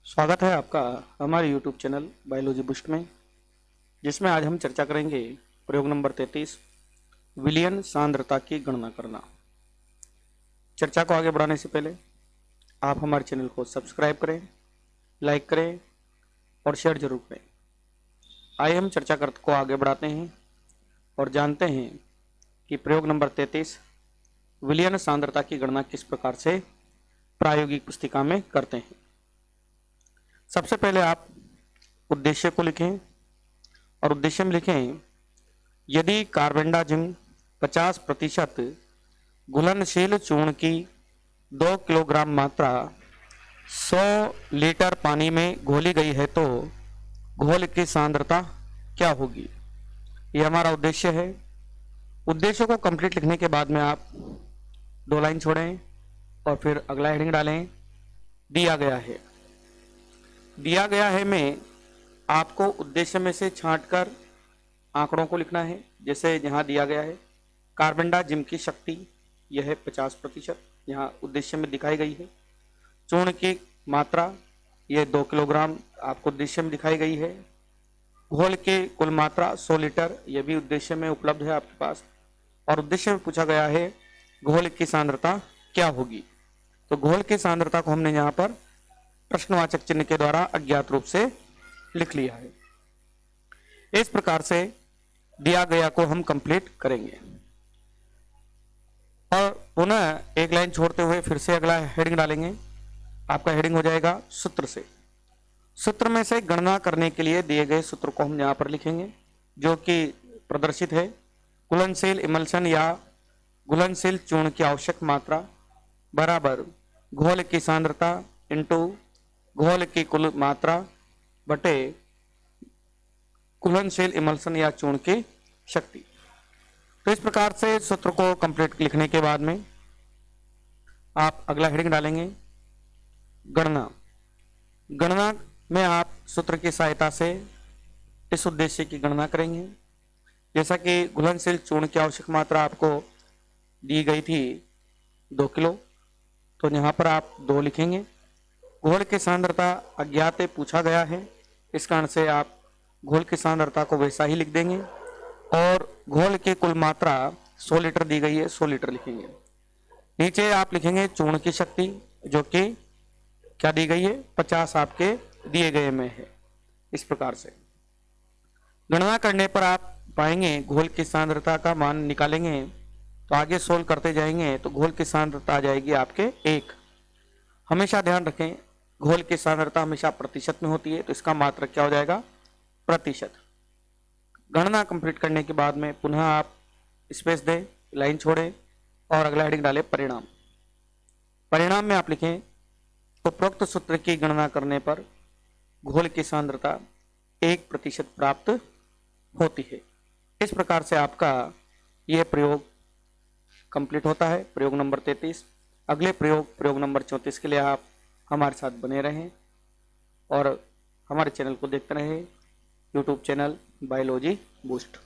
स्वागत है आपका हमारे YouTube चैनल बायोलॉजी बूस्ट में, जिसमें आज हम चर्चा करेंगे प्रयोग नंबर 33 विलियन सांद्रता की गणना करना। चर्चा को आगे बढ़ाने से पहले आप हमारे चैनल को सब्सक्राइब करें, लाइक करें और शेयर जरूर करें। आइए हम चर्चा को आगे बढ़ाते हैं और जानते हैं कि प्रयोग नंबर 33 विलियन सांद्रता की गणना किस प्रकार से प्रायोगिक पुस्तिका में करते हैं। सबसे पहले आप उद्देश्य को लिखें और उद्देश्य में लिखें, यदि कार्बेंडाजिम 50% घुलनशील चूर्ण की 2 किलोग्राम मात्रा 100 लीटर पानी में घोली गई है तो घोल की सांद्रता क्या होगी। यह हमारा उद्देश्य है। उद्देश्य को कंप्लीट लिखने के बाद में आप 2 लाइन छोड़ें और फिर अगला हेडिंग डालें, दिया गया है में आपको उद्देश्य में से छांटकर आंकड़ों को लिखना है। जैसे यहाँ दिया गया है कार्बेंडाजिम की शक्ति यह है 50%, यहाँ उद्देश्य में दिखाई गई है। चूर्ण की मात्रा यह 2 किलोग्राम आपको उद्देश्य में दिखाई गई है। घोल की कुल मात्रा 100 लीटर यह भी उद्देश्य में उपलब्ध है आपके पास। और उद्देश्य में पूछा गया है घोल की सांद्रता क्या होगी। तो घोल की सांद्रता को हमने यहाँ पर प्रश्नवाचक चिन्ह के द्वारा अज्ञात रूप से लिख लिया है। इस प्रकार से दिया गया को हम कंप्लीट करेंगे और पुनः एक लाइन छोड़ते हुए फिर से अगला हेडिंग डालेंगे। आपका हेडिंग हो जाएगा सूत्र से। सूत्र में से गणना करने के लिए दिए गए सूत्र को हम यहाँ पर लिखेंगे, जो कि प्रदर्शित है। घुलनशील इमल्शन या घुलनशील चूर्ण की आवश्यक मात्रा बराबर घोल की सांद्रता इंटू घोल की कुल मात्रा बटे घुलनशील इमल्शन या चूर्ण की शक्ति। तो इस प्रकार से सूत्र को कंप्लीट लिखने के बाद में आप अगला हेडिंग डालेंगे गणना में आप सूत्र की सहायता से इस उद्देश्य की गणना करेंगे। जैसा कि घुलनशील चूर्ण की आवश्यक मात्रा आपको दी गई थी 2 किलो, तो यहाँ पर आप 2 लिखेंगे। घोल की सांद्रता अज्ञात पूछा गया है, इस कारण से आप घोल की सांद्रता को वैसा ही लिख देंगे और घोल की कुल मात्रा 100 लीटर दी गई है, 100 लीटर लिखेंगे। नीचे आप लिखेंगे चूर्ण की शक्ति, जो कि क्या दी गई है 50 आपके दिए गए में है। इस प्रकार से गणना करने पर आप पाएंगे घोल की सांद्रता का मान निकालेंगे तो आगे सोल्व करते जाएंगे तो घोल की सांद्रता आ जाएगी आपके 1। हमेशा ध्यान रखें घोल की सांद्रता हमेशा प्रतिशत में होती है, तो इसका मात्रक क्या हो जाएगा प्रतिशत। गणना कंप्लीट करने के बाद में पुनः आप स्पेस दें, लाइन छोड़ें और अगला हेडिंग डालें परिणाम में आप लिखें उपरोक्त सूत्र की गणना करने पर घोल की सांद्रता 1% प्राप्त होती है। इस प्रकार से आपका यह प्रयोग कंप्लीट होता है, प्रयोग नंबर 33। अगले प्रयोग नंबर 34 के लिए आप हमारे साथ बने रहें और हमारे चैनल को देखते रहें, YouTube चैनल बायोलॉजी बूस्ट।